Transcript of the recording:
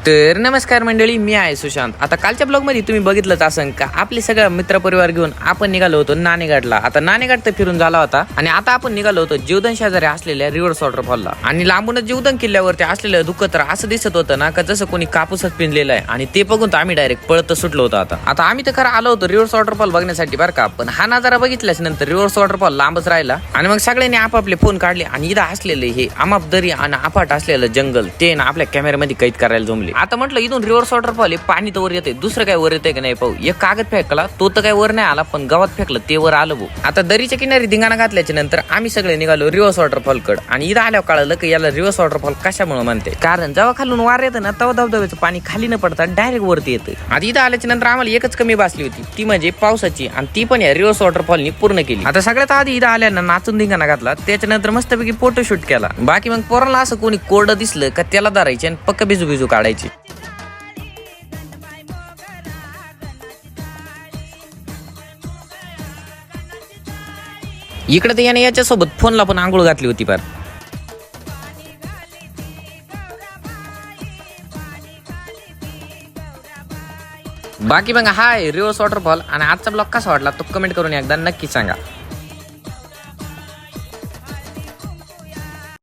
तर नमस्कार मंडळी, मी आहे सुशांत. आता कालच्या ब्लॉग मध्ये तुम्ही बघितलंच असन का आपले सगळं मित्रपरिवार घेऊन आपण निघालो होतो नाणेघाटला. आता नाणेघाट तर फिरून झाला होता आणि आता आपण निघालो होतो जीवदन शेजारी असलेल्या रिव्हर्स वॉटरफॉलला. आणि लांबूनच जीवदन किल्ल्यावरती असलेलं दुःख तर असं दिसत होतं ना का जसं कोणी कापूसच पिंजलेला आहे. आणि ते बघून तर आम्ही डायरेक्ट पळत सुटलो होतो. आता आम्ही तर खरं आलो होतो रिव्हर्स वॉटरफॉल बघण्यासाठी बरं का, पण हा नजारा बघितल्याच नंतर रिव्हर्स वॉटरफॉल लांबच राहिला. आणि मग सगळ्यांनी आपापले फोन काढले आणि इथं असलेले हे आमाप दरी आणि अफाट असलेलं जंगल ते ना आपल्या कॅमेऱ्यामध्ये कैद करायला जमले. आता म्हटलं इथून रिव्हर्स वॉटरफॉल पाणी तर वर येते, दुसरं काय वर येते का नाही पाहू. एक कागद फेकला तो तर काय वर नाही आला, पण गावात फेकलं ते वर आलं भाऊ. आता दरीच्या किनारी धिंगाणा घातल्याच्या नंतर आम्ही सगळे निघालो रिव्हर्स वॉटरफॉल कड. आणि इथं आल्यावर कळलं की याला रिव्हर्स वॉटरफॉल कशामुळे म्हणते, कारण जेव्हा खालून वार येतं ना तेव्हा धबधब्याचं पाणी खाली न पडता डायरेक्ट वरती येतं. आता इथं आल्याच्या नंतर आम्हाला एकच कमी बसली होती, ती म्हणजे पावसाची, आणि ती पण या रिव्हर्स वॉटरफॉलनी पूर्ण केली. आता सगळ्यात आधी इथं आल्यानं नाचून धिंगाणा घातला, त्याच्यानंतर मस्तपैकी फोटोशूट केला. बाकी मग पोराला असं कोणी कोरडं दिसलं का त्याला धरायचे आणि पक्क बिजू काढायची. इकडे तर याने याच्यासोबत फोनला पण आंघोळ घातली होती पार. बाकी मग हाय रिव्हर्स वॉटरफॉल आणि आजचा ब्लॉग कसा वाटला तो कमेंट करून एकदा नक्की सांगा.